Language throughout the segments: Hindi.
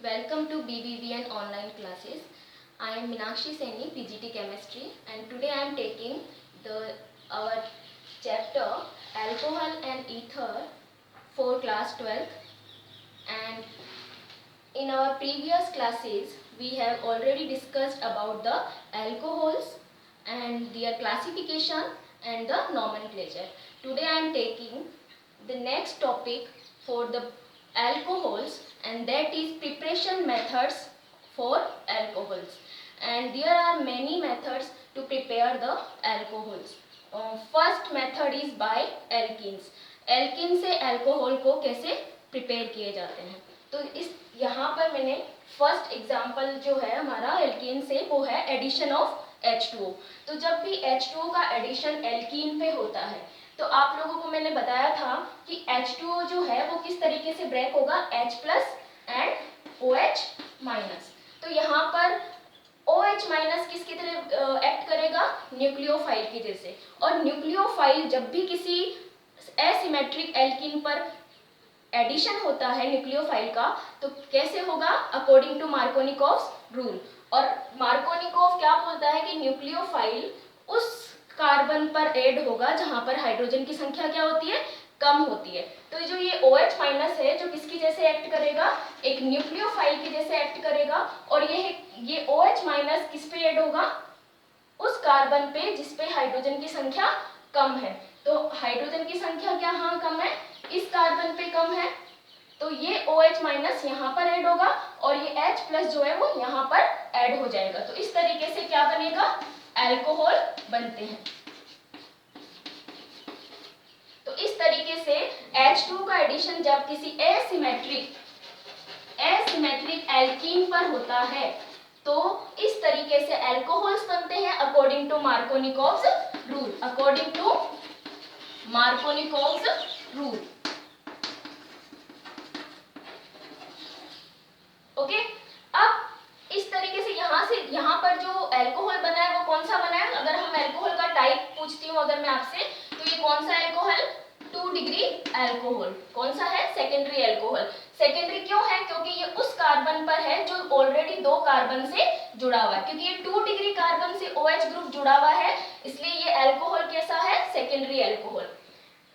Welcome to BBBN online classes. I am Minakshi Saini, PGT Chemistry, and today I am taking our chapter Alcohol and Ether for class 12th. And in our previous classes, we have already discussed about the alcohols and their classification and the nomenclature. Today I am taking the next topic for the alcohols, and that is preparation methods for alcohols. And there are many methods to prepare the alcohols. First method is by alkenes. Alkene से अल्कोहल को कैसे प्रिपेयर किए जाते हैं, तो इस यहाँ पर मैंने फर्स्ट एग्जांपल जो है हमारा एल्कीन से वो है एडिशन ऑफ H2O। तो जब भी H2O का एडिशन एल्कीन पे होता है तो आप लोगों को मैंने बताया था कि H2O जो है वो किस तरीके से ब्रेक होगा, H plus and OH minus. तो यहाँ पर OH माइनस किसकी तरह एक्ट करेगा, न्यूक्लियोफाइल की जैसे। और न्यूक्लियोफाइल जब भी किसी एसिमेट्रिक एल्कीन पर एडिशन होता है न्यूक्लियोफाइल का, तो कैसे होगा, अकॉर्डिंग टू मार्कोनिकोव्स रूल। और मार्कोनिकोव क्या बोलता है कि न्यूक्लियोफाइल उस कार्बन पर ऐड होगा जहां पर हाइड्रोजन की संख्या क्या होती है, कम होती है। तो जो ये OH माइनस है जो किसकी जैसे एक्ट करेगा, एक न्यूक्लियोफाइल की जैसे एक्ट करेगा। और ये OH माइनस किस पे ऐड होगा, उस कार्बन पे जिस पे हाइड्रोजन की संख्या कम है। तो हाइड्रोजन की संख्या क्या हाँ कम है, इस कार्बन पे कम है, तो ये OH माइनस यहाँ पर ऐड होगा और ये H प्लस जो है वो यहाँ पर ऐड हो जाएगा। तो इस तरीके से क्या बनेगा, अल्कोहल बनते हैं। तो इस तरीके से H2 का एडिशन जब किसी एसिमेट्रिक एल्कीन पर होता है तो इस तरीके से अल्कोहल्स बनते हैं according to Markovnikov's rule. According to Markovnikov's rule, okay. अब इस तरीके से यहाँ पर जो अल्कोहल बना है वो कौन सा बना है, अगर हम अल्कोहल का टाइप पूछती हूँ अगर मैं आपसे, तो ये कौन सा अल्कोहल, 2 डिग्री अल्कोहल। कौन सा है, सेकेंडरी अल्कोहल। सेकेंडरी क्यों है, क्योंकि ये उस कार्बन पर है जो ऑलरेडी 2 कार्बन से जुड़ा हुआ है। क्योंकि ये 2 डिग्री कार्बन से OH ग्रुप जुड़ा हुआ है, इसलिए ये अल्कोहल कैसा है, सेकेंडरी अल्कोहल।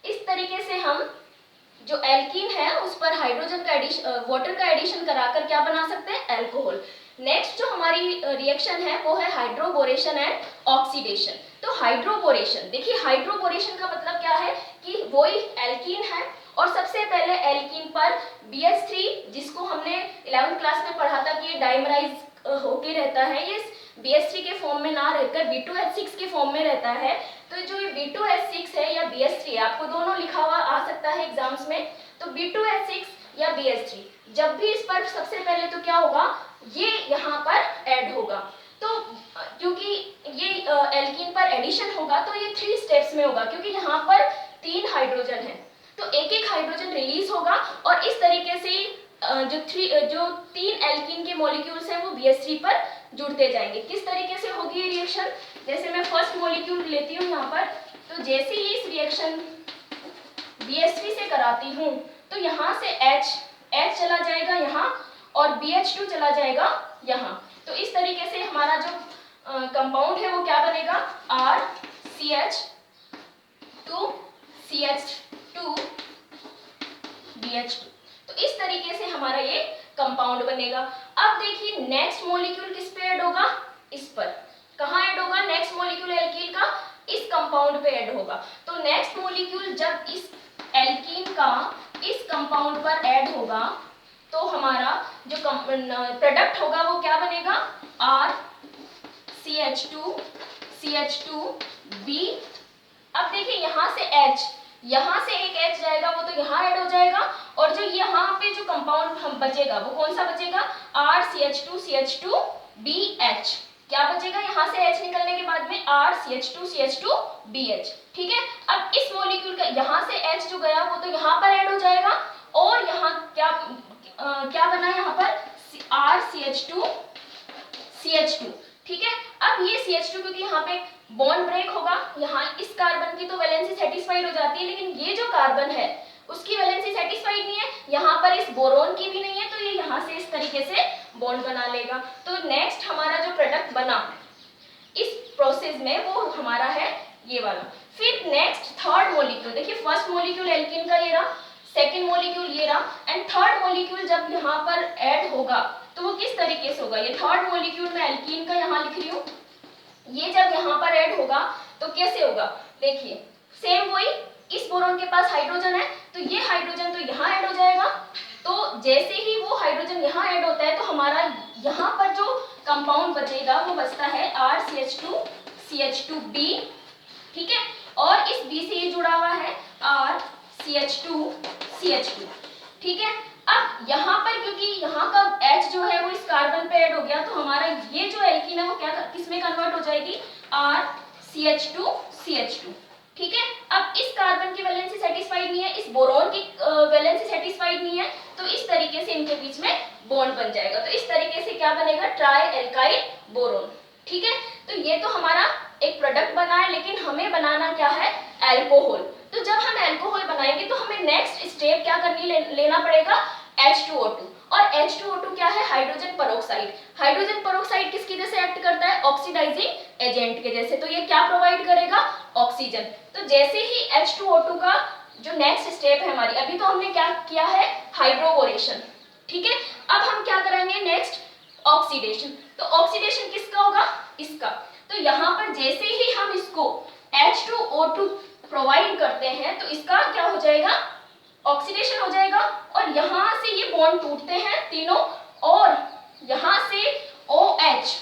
इस तरीके से हम जो एल्कीन है उस पर हाइड्रोजन का एडिशन, वाटर का एडिशन कराकर क्या बना सकते हैं, अल्कोहल। नेक्स्ट जो हमारी रिएक्शन है वो है हाइड्रोबोरेशन एंड ऑक्सीडेशन। तो हाइड्रोबोरेशन, देखिए हाइड्रोबोरेशन का मतलब क्या है कि वही एल्कीन है और सबसे पहले एल्कीन पर BH3, जिसको हमने 11th क्लास में पढ़ा था कि ये डाइमराइज होके रहता है, ये BH3 के फॉर्म में ना रहकर B2H6 के फॉर्म में रहता है। तो जो ये B2H6 है या BH3, आपको दोनों लिखा हुआ आ सकता है एग्जाम्स में। तो B2H6 या BH3 जब भी इस पर सबसे पहले तो क्या होगा, ये यहाँ पर ऐड होगा। तो क्योंकि ये एल्कीन पर एडिशन होगा तो ये 3 स्टेप्स में होगा, क्योंकि यहाँ पर 3 हाइड्रोजन है तो एक एक हाइड्रोजन रिलीज होगा और इस तरीके से जो 3 एल्कीन के मॉलिक्यूल्स हैं वो BH3 पर जुड़ते जाएंगे। किस तरीके से होगी ये रिएक्शन, जैसे मैं फर्स्ट मॉलिक्यूल लेती हूँ यहाँ पर, तो जैसे ही इस रिएक्शन BH3 से कराती हूँ तो यहाँ से H चला जाएगा यहाँ और BH2 चला जाएगा यहाँ। तो इस तरीके से हमारा जो कंपाउंड है वो क्या बनेगा, RCH2CH2 BH2। तो इस तरीके से हमारा ये कंपाउंड बनेगा। अब देखिए नेक्स्ट मॉलिक्यूल किस पे ऐड होगा, इस पर। कहाँ ऐड होगा नेक्स्ट मॉलिक्यूल एल्कीन का, इस कंपाउंड पे ऐड होगा। तो नेक्स्ट मॉलिक्यूल जब इस एल्कीन का इस कंपाउंड पर ऐड होगा तो हमारा जो प्रोडक्ट होगा वो क्या बनेगा, RCH2CH2B। अब देखिए यहाँ से यहाँ से एक H जाएगा वो तो यहाँ ऐड हो जाएगा, और जो यहाँ पे जो कंपाउंड हम बचेगा वो कौन सा बचेगा, RCH2CH2BH। क्या बचेगा, यहाँ से H निकलने के बाद में RCH2CH2BH, ठीक है। अब इस मॉलिक्यूल का यहाँ से H जो गया वो तो यहाँ पर ऐड हो जाएगा और यहाँ क्या बना यहाँ पर, RCH2CH2, ठीक है। अब ये CH2 क्योंकि यहाँ पे बॉन्ड ब्रेक होगा, यहाँ इस कार्बन की तो वैलेंसी सेटिस्फाइड हो जाती है, लेकिन ये जो कार्बन है उसकी वैलेंसी सेटिस्फाइड नहीं है, यहाँ पर इस बोरोन की भी नहीं है, तो ये यहाँ से इस तरीके से बॉन्ड बना लेगा। तो नेक्स्ट हमारा जो प्रोडक्ट बना इस प्रोसेस में वो हमारा है ये वाला। फिर नेक्स्ट थर्ड मॉलिक्यूल, देखिए फर्स्ट मॉलिक्यूल एल्कीन का ये रहा, सेकेंड मॉलिक्यूल ये रहा, एंड थर्ड मॉलिक्यूल जब यहाँ पर ऐड होगा तो वो किस तरीके से होगा। ये थर्ड मॉलिक्यूल मैं एल्कीन का यहाँ लिख रही हूँ, ये जब यहाँ पर ऐड होगा तो कैसे होगा, देखिए सेम वही, इस बोरॉन के पास हाइड्रोजन है तो ये हाइड्रोजन तो यहाँ ऐड हो जाएगा। तो जैसे ही वो हाइड्रोजन यहाँ ऐड होता है तो हमारा यहाँ पर जो कंपाउंड बचेगा वो बचता है RCH2CH2B, ठीक है, और इस B से ये जुड़ा हुआ है RCH2CH2, ठीक है। अब यहाँ पर क्योंकि यहाँ का H जो है वो इस कार्बन पे ऐड हो गया तो हमारा ये जो एल्कीन है वो क्या किस में कन्वर्ट हो जाएगी, RCH2CH2, ठीक है। अब इस कार्बन की वैलेंसी सेटिस्फाइड नहीं है, इस बोरॉन की वैलेंसी सेटिस्फाइड नहीं है, तो इस तरीके से इनके बीच में बॉन्ड बन जाएगा। तो इस तरीके से क्या बनेगा, ट्राई एल्काइल बोरॉन, ठीक है। तो ये तो हमारा एक प्रोडक्ट बना है, लेकिन हमें बनाना क्या है, अल्कोहल। तो जब हम अल्कोहल बनाएंगे तो हमें नेक्स्ट स्टेप क्या लेना पड़ेगा, H2O2। और H2O2 क्या है, हाइड्रोजन पेरोक्साइड। हाइड्रोजन पेरोक्साइड किसकी जैसे एक्ट करता है, ऑक्सीडाइजिंग एजेंट के जैसे। तो ये क्या प्रोवाइड करेगा, ऑक्सीजन। तो जैसे ही H2O2 का जो नेक्स्ट स्टेप है हमारी, अभी तो हमने क्या किया है, हाइड्रोबोरेशन, ठीक है। अब हम क्या करेंगे नेक्स्ट, ऑक्सीडेशन। तो ऑक्सीडेशन किसका होगा, इसका। तो यहाँ पर जैसे ही हम इसको H2O2 प्रोवाइड करते हैं तो इसका क्या हो जाएगा, ऑक्सीडेशन हो जाएगा, और यहाँ से ये बॉन्ड टूटते हैं तीनों, और यहाँ से OH,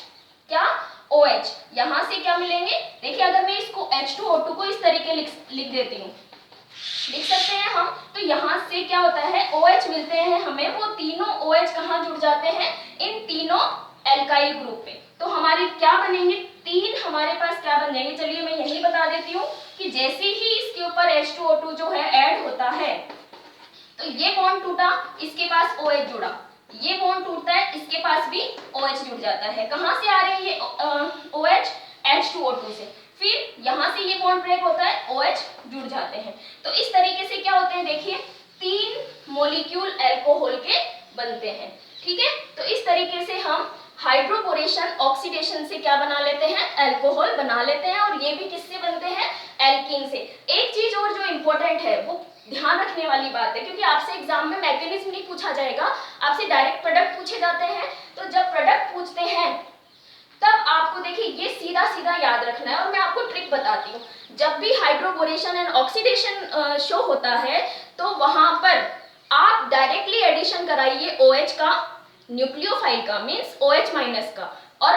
क्या OH, यहाँ से क्या मिलेंगे, देखिए अगर मैं इसको H2O2 को इस तरीके लिख देती हूँ, लिख सकते हैं हम, तो यहाँ से क्या होता है, OH मिलते हैं हमें, वो तीनों OH कहाँ जुड़ जाते हैं, इन तीनों एल्काइल ग्रुप पे। तो हमारे क्या बनेंगे, तीन हमारे पास क्या बन जाएंगे, चलिए मैं यही बता देती हूँ कि जैसे ही इसके ऊपर H2O2 जो है ऐड होता है तो ये बॉन्ड टूटा, इसके पास OH जुड़ा, ये बॉन्ड टूटता है, इसके पास भी OH जुड़ जाता है। कहाँ से आ रहे हैं ये OH, H2O2 से। फिर यहाँ से ये बॉन्ड ब्रेक होता है, OH जुड़ जाते हैं। तो इस तरीके से क्या होते हैं, देखिए तीन मॉलिक्यूल अल्कोहल के बनते हैं, ठीक है। तो इस तरीके से हम हाइड्रोबोरेशन, ऑक्सीडेशन से क्या बना लेते हैं, अल्कोहल बना लेते हैं, और ये भी किससे बनते हैं, एल्कीन से। एक चीज और जो इम्पोर्टेंट है, वो ध्यान रखने वाली बात है, क्योंकि आपसे एग्जाम में मैकेनिज्म नहीं पूछा जाएगा, आपसे डायरेक्ट प्रोडक्ट पूछे जाते हैं। तो जब प्रोडक्ट पूछते हैं तब आपको देखिए ये सीधा सीधा याद रखना है, और मैं आपको ट्रिक बताती हूँ। जब भी हाइड्रोबोरेशन एंड ऑक्सीडेशन शो होता है तो वहां पर आप डायरेक्टली एडिशन कराइए OH का, न्यूक्लियोफाइल का, मीन्स OH माइनस का। और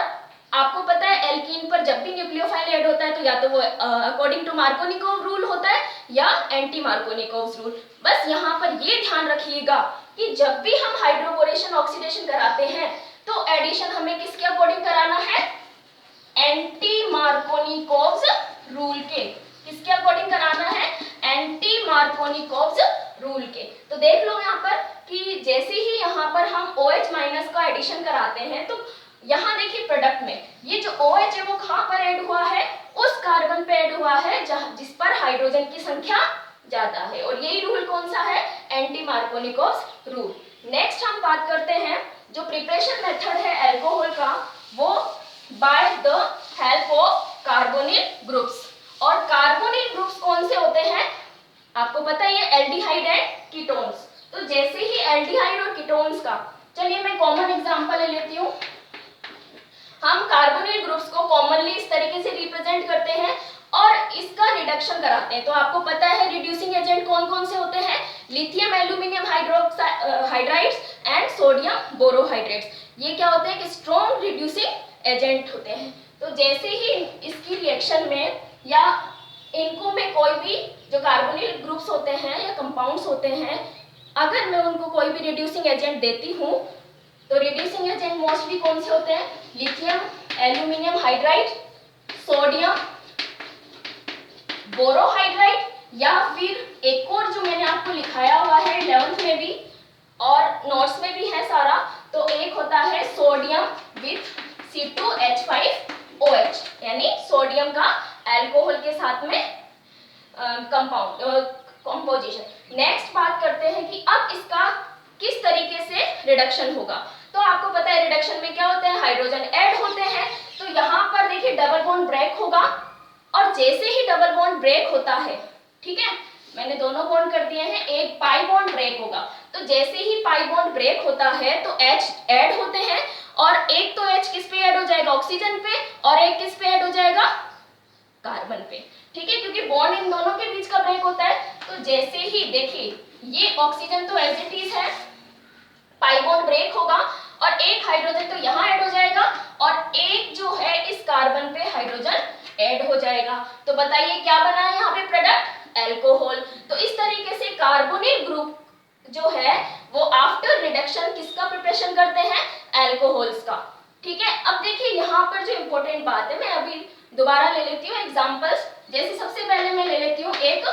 आपको पता है एल्कीन पर जब भी न्यूक्लियोफाइल ऐड होता है तो या तो वो अकॉर्डिंग टू मार्कोनिकोव रूल होता है या एंटी मार्कोनिकोव रूल। बस यहाँ पर ये ध्यान रखिएगा कि जब भी हम हाइड्रोबोरेशन ऑक्सीडेशन कराते हैं तो एडिशन हमें किसके अकॉर्डिंग कराना है, एंटी मार्कोनिकोव रूल के। किसके अकॉर्डिंग कराना है, एंटी मार्कोनिकोव रूल के। तो देख लो यहाँ पर कि जैसे ही यहाँ पर हम OH माइनस का एडिशन कराते हैं तो यहाँ देखिए प्रोडक्ट में ये जो OH है वो कहाँ पर ऐड हुआ है, उस कार्बन पे ऐड हुआ है जिस पर हाइड्रोजन की संख्या ज्यादा है, और यही रूल कौन सा है, एंटी मार्कोनिकोव रूल। नेक्स्ट हम बात करते हैं जो प्रिपरेशन मेथड है अल्कोहल का, वो by the help of carbonyl groups. और कार्बोनिल ग्रुप्स कौन से होते हैं, आपको पता है, ये एल्डिहाइड एंड कीटोन्स। तो जैसे ही एल्डिहाइड और कीटोन्स का, चलिए मैं कॉमन एग्जांपल ले लेती हूँ। हम कार्बोनिल ग्रुप्स को कॉमनली इस तरीके से रिप्रेजेंट करते हैं और इसका रिडक्शन कराते हैं। तो आपको पता है रिड्यूसिंग एजेंट कौन कौन से होते हैं, lithium aluminium hydrides and sodium borohydrates. ये क्या होते हैं कि स्ट्रॉन्ग रिड्यूसिंग एजेंट होते हैं। तो जैसे ही इसकी रिएक्शन में या इनको में कोई भी जो कार्बोनिल ग्रुप्स होते हैं या कंपाउंड्स होते हैं, अगर मैं उनको कोई भी रिड्यूसिंग एजेंट देती हूँ तो रिड्यूसिंग एजेंट मोस्टली कौन से होते हैं, lithium aluminium hydride, sodium borohydride, या फिर एक और जो मैंने आपको लिखाया हुआ है 11th में भी और नोट्स में भी है सारा, तो एक होता है सोडियम विथ C2H5OH, यानी सोडियम का अल्कोहल के साथ में कंपोजिशन। नेक्स्ट बात करते हैं कि अब इसका किस तरीके से रिडक्शन होगा। तो आपको पता है रिडक्शन में क्या होते हैं, हाइड्रोजन ऐड होते हैं। तो यहाँ पर देखिए डबल बॉन्ड ब्रेक होगा, और जैसे ही डबल बॉन्ड ब्रेक होता है, ठीक है, मैंने दोनों बॉन्ड कर दिए हैं, एक पाई बॉन्ड ब्रेक होगा। तो जैसे ही पाई बॉन्ड ब्रेक होता है तो H ऐड होते हैं, और एक तो H किस पे ऐड हो जाएगा, ऑक्सीजन पे, और एक किस पे ऐड हो जाएगा, कार्बन पे, ठीक है, क्योंकि बॉन्ड इन दोनों के बीच का ब्रेक होता है। तो जैसे ही देखिए ये ऑक्सीजन तो एज इट इज है, पाई बॉन्ड ब्रेक होगा, और एक हाइड्रोजन तो यहाँ ऐड हो जाएगा, और एक जो है इस कार्बन पे हाइड्रोजन ऐड हो जाएगा। तो बताइए क्या बना है यहाँ पे प्रोडक्ट, एल्कोहल। तो इस तरीके से कार्बोनिल ग्रुप जो है वो आफ्टर रिडक्शन किसका प्रिपरेशन करते हैं, एल्कोहल्स का, ठीक है। अब देखिए यहाँ पर जो इंपॉर्टेंट बात है, मैं अभी दोबारा ले लेती हूँ एग्जांपल्स। जैसे सबसे पहले मैं ले लेती हूँ एक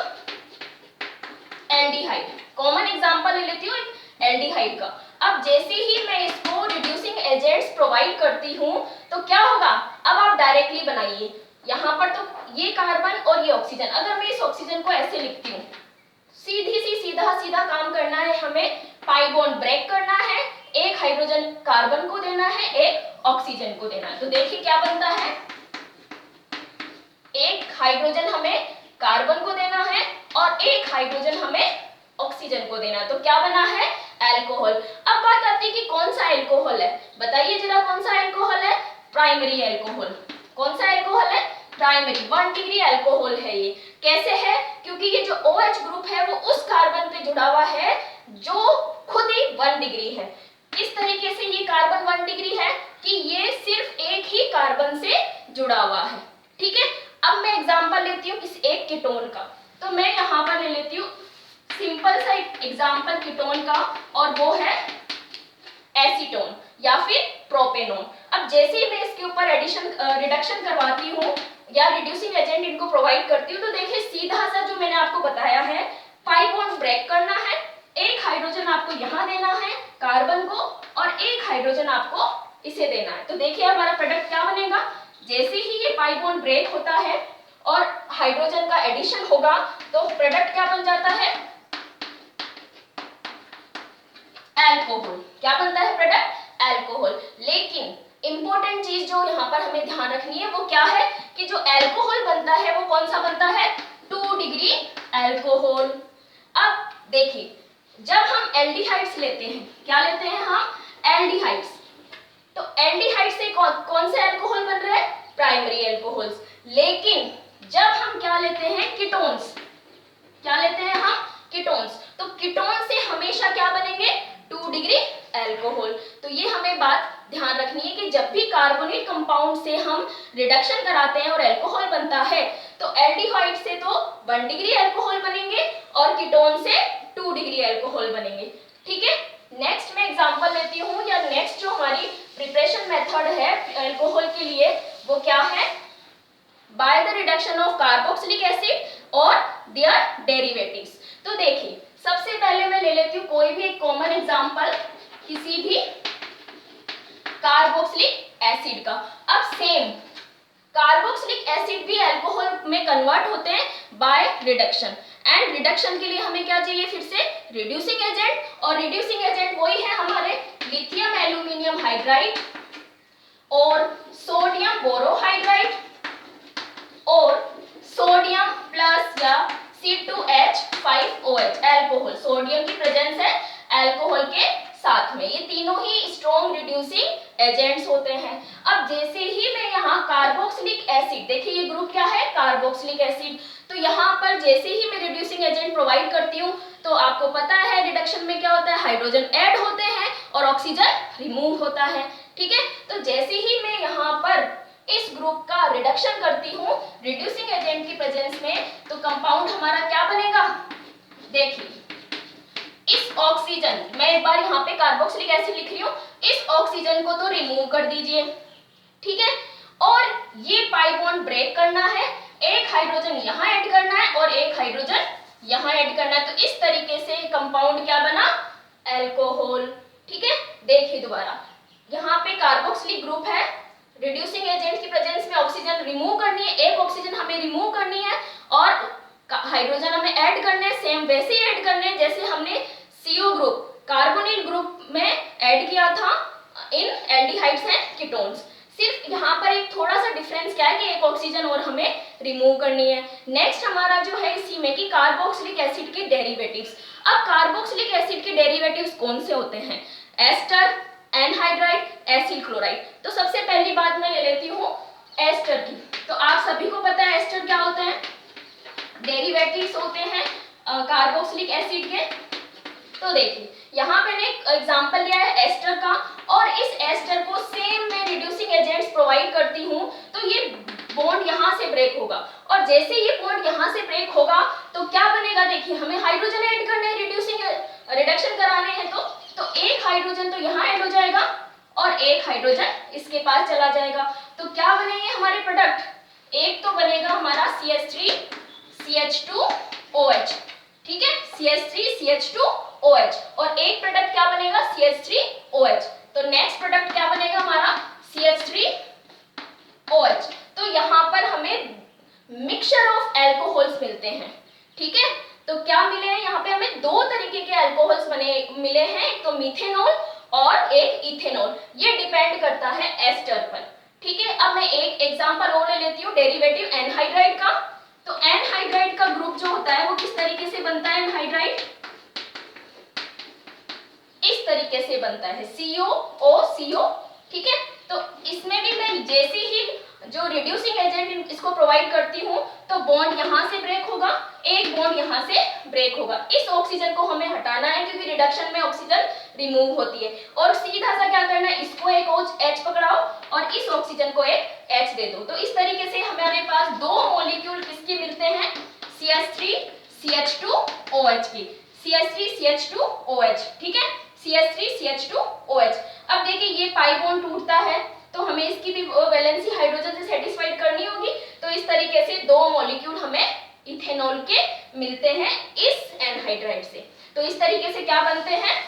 एल्डिहाइड, कॉमन एग्जांपल ले लेती हूँ एल्डिहाइड का। अब जैसे ही मैं इसको रिड्यूसिंग एजेंट्स प्रोवाइड करती हूँ तो क्या होगा, अब आप डायरेक्टली बनाइए, यहाँ पर तो ये कार्बन और ये ऑक्सीजन, अगर मैं इस ऑक्सीजन को ऐसे लिखती हूँ, सीधा सीधा काम करना है हमें, पाई बॉन्ड ब्रेक करना है, एक हाइड्रोजन कार्बन को देना है, एक ऑक्सीजन को देना है। तो देखिए क्या बनता है, एक हाइड्रोजन हमें कार्बन को देना है और एक हाइड्रोजन हमें ऑक्सीजन को देना है। तो क्या बना है, एल्कोहल। अब बात आती है कि कौन सा एल्कोहल है, बताइए जरा कौन सा एल्कोहल है, प्राइमरी एल्कोहल। कौन सा एल्कोहल है, प्राइमरी, 1 डिग्री एल्कोहल है ये। कैसे है, क्योंकि ये जो OH ग्रुप है वो उस कार्बन पे जुड़ा हुआ है जो खुद ही 1 डिग्री है। इस तरीके से ये कार्बन 1 डिग्री है कि ये सिर्फ एक ही कार्बन से जुड़ा हुआ है, ठीक है। अब मैं एग्जांपल लेती हूँ किसी एक कीटोन का, तो मैं यहाँ पर ले लेती हूँ सिंपल सा एग्जांपल कीटोन का, और वो है एसीटोन या फिर प्रोपेनोन। अब जैसे ही मैं इसके ऊपर रिडक्शन करवाती हूँ या रिड्यूसिंग एजेंट इनको प्रोवाइड करती हूँ, तो देखिए सीधा सा जो मैंने आपको बताया है, पाई बॉन्ड ब्रेक करना है, एक हाइड्रोजन आपको यहाँ देना है कार्बन को, और एक हाइड्रोजन आपको इसे देना है। तो देखिए हमारा प्रोडक्ट क्या बनेगा, जैसे ही ये पाई बॉन्ड ब्रेक होता है और हाइड्रोजन का एडिशन होगा तो प्रोडक्ट क्या बन जाता है, एल्कोहल। क्या बनता है प्रोडक्ट, एल्कोहल। लेकिन इंपॉर्टेंट चीज जो यहाँ पर हमें ध्यान रखनी है वो क्या है कि जो एल्कोहल बनता है वो कौन सा बनता है, 2 डिग्री एल्कोहल। अब देखिए जब हम एल्डिहाइड्स लेते हैं, क्या लेते हैं हम, एल्डिहाइड्स, तो एल्डिहाइड से कौन से एल्कोहल बन रहे हैं, प्राइमरी एल्कोहल्स। लेकिन जब हम क्या लेते हैं, कीटोन्स, क्या लेते हैं हम, कीटोन्स, तो कीटोन से हमेशा क्या बनेंगे, 2 डिग्री एल्कोहल। तो ये हमें बात ध्यान रखनी है कि जब भी कार्बोनिल कंपाउंड से हम रिडक्शन कराते हैं और एल्कोहल बनता है तो एल्डिहाइड से तो 1 डिग्री एल्कोहल बनेंगे और कीटोन से 2 डिग्री एल्कोहल बनेंगे, ठीक है। नेक्स्ट मैं एग्जांपल लेती हूँ, या नेक्स्ट जो हमारी प्रिपरेशन मेथड है एल्कोहल के लिए वो क्या है, by the reduction of carboxylic acid और देयर डेरिवेटिव्स। तो देखिए सबसे पहले मैं ले लेती हूँ कोई भी एक कॉमन एग्जांपल किसी भी कार्बोक्सिलिक एसिड का। अब सेम कार्बोक्सिलिक एसिड भी अल्कोहल में कन्वर्ट होते हैं बाय रिडक्शन, एंड रिडक्शन के लिए हमें क्या चाहिए, फिर से रिड्यूसिंग एजेंट, और रिड्यूसिंग एजेंट वही है हमारे लिथियम एल्यूमिनियम हाइड्राइड और सोडियम बोरोहाइड्राइड और सोडियम प्लस या C2H5OH एल्कोहल। सोडियम की प्रेजेंस है एल्कोहल के साथ में, ये तीनों ही स्ट्रॉन्ग रिड्यूसिंग एजेंट्स होते हैं। अब जैसे ही मैं यहाँ कार्बोक्सिलिक एसिड, देखिए ये ग्रुप क्या है, कार्बोक्सिलिक एसिड, तो यहाँ पर जैसे ही मैं रिड्यूसिंग एजेंट प्रोवाइड करती हूँ तो आपको पता है रिडक्शन में क्या होता है, हाइड्रोजन ऐड होते हैं और ऑक्सीजन रिमूव होता है, ठीक है। तो जैसे ही मैं यहाँ पर इस ग्रुप का रिडक्शन करती हूँ रिड्यूसिंग एजेंट की प्रेजेंस में, तो कंपाउंड हमारा क्या बनेगा, देखिए इस ऑक्सीजन, मैं एक बार यहाँ पे कार्बोक्सिलिक एसिड लिख रही हूँ, इस ऑक्सीजन को तो रिमूव कर दीजिए, ठीक है, और ये पाई बॉन्ड ब्रेक करना है, एक हाइड्रोजन यहाँ ऐड करना है और एक हाइड्रोजन यहाँ ऐड करना है। तो इस तरीके से कंपाउंड क्या बना, एल्कोहल, ठीक है। देखिए दोबारा यहाँ पे कार्बोक्सिलिक ग्रुप है, रिड्यूसिंग एजेंट की प्रेजेंस में ऑक्सीजन रिमूव करनी है, एक ऑक्सीजन हमें रिमूव करनी है और हाइड्रोजन हमें ऐड करने हैं, सेम वैसे ही ऐड करने हैं जैसे हमने CO ग्रुप कार्बोनिल ग्रुप में ऐड किया था एल्डिहाइड्स एंड कीटोन्स। सिर्फ यहाँ पर एक थोड़ा सा डिफरेंस क्या है कि एक ऑक्सीजन और हमें रिमूव करनी है। नेक्स्ट हमारा जो है इसी में कि कार्बोक्सिलिक एसिड के डेरिवेटिव्स। अब कार्बोक्सिलिक एसिड के डेरिवेटिव्स कौन से होते हैं? Ester, anhydride, acyl chloride. तो सबसे पहली बात मैं ले लेती हूँ एस्टर की। तो आप सभी को पता है एस्टर क्या होते हैं? डेरिवेटिव्स होते हैं कार्बोक्सिलिक एसिड के। तो देखिए यहाँ पे मैंने एक एग्जांपल लिया है एस्टर का, और इस एस्टर को सेम मैं रिड्यूसिंग एजेंट्स प्रोवाइड करती हूँ तो ये बॉन्ड यहाँ से ब्रेक होगा, और जैसे ये बॉन्ड यहाँ से ब्रेक होगा तो क्या बनेगा? देखिए हमें हाइड्रोजन ऐड करने हैं, रिडक्शन कराने हैं, तो एक हाइड्रोजन तो यहाँ ऐड हो जाएगा और एक हाइड्रोजन इसके पास चला जाएगा। तो क्या बनेंगे हमारे प्रोडक्ट? एक तो बनेगा हमारा CH3 CH2OH, ठीक है, CH3 CH2OH, और एक प्रोडक्ट क्या बनेगा? CH3OH। तो नेक्स्ट प्रोडक्ट क्या बनेगा हमारा? CH3OH। तो यहाँ पर हमें मिक्सचर ऑफ एल्कोहल्स मिलते हैं, ठीक है। तो क्या मिले हैं यहाँ पे? हमें दो तरीके के एल्कोहल्स मिले हैं, एक तो मिथेनॉल और एक इथेनॉल। ये डिपेंड करता है एस्टर पर, ठीक है। अब मैं एक एग्जांपल और ले लेती हूँ डेरिवेटिव एनहाइड्राइड का। तो एनहाइड्राइड का ग्रुप जो होता है वो किस तरीके से बनता है? एनहाइड्राइड इस तरीके से बनता है, COO, ठीक है। तो इसमें भी मैं जैसे ही जो रिड्यूसिंग एजेंट इसको प्रोवाइड करती हूँ तो बॉन्ड यहाँ से ब्रेक होगा, एक बॉन्ड यहाँ से ब्रेक होगा। इस ऑक्सीजन को हमें हटाना है क्योंकि रिडक्शन में ऑक्सीजन रिमूव होती है, और सीधा सा क्या करना है? इसको एक H पकड़ाओ और इस ऑक्सीजन को एक H दे दो। तो इस तरीके से हमारे पास दो मॉलिक्यूल किसके मिलते हैं? CH3 CH2OH की, CH3 CH2OH, ठीक है, CH3 CH2OH। अब देखिए ये पाई बॉन्ड टूटता है तो हमें इसकी भी वैलेंसी हाइड्रोजन से सेटिस्फाइड करनी होगी। तो इस तरीके से दो मॉलिक्यूल हमें इथेनॉल के मिलते हैं इस एनहाइड्राइड से। तो इस तरीके से क्या बनते हैं?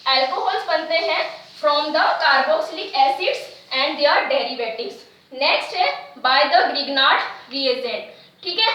एल्कोहल्स बनते हैं from the carboxylic acids and their derivatives. Next है बाय द ग्रिग्नार्ड रिएजेंट, ठीक है।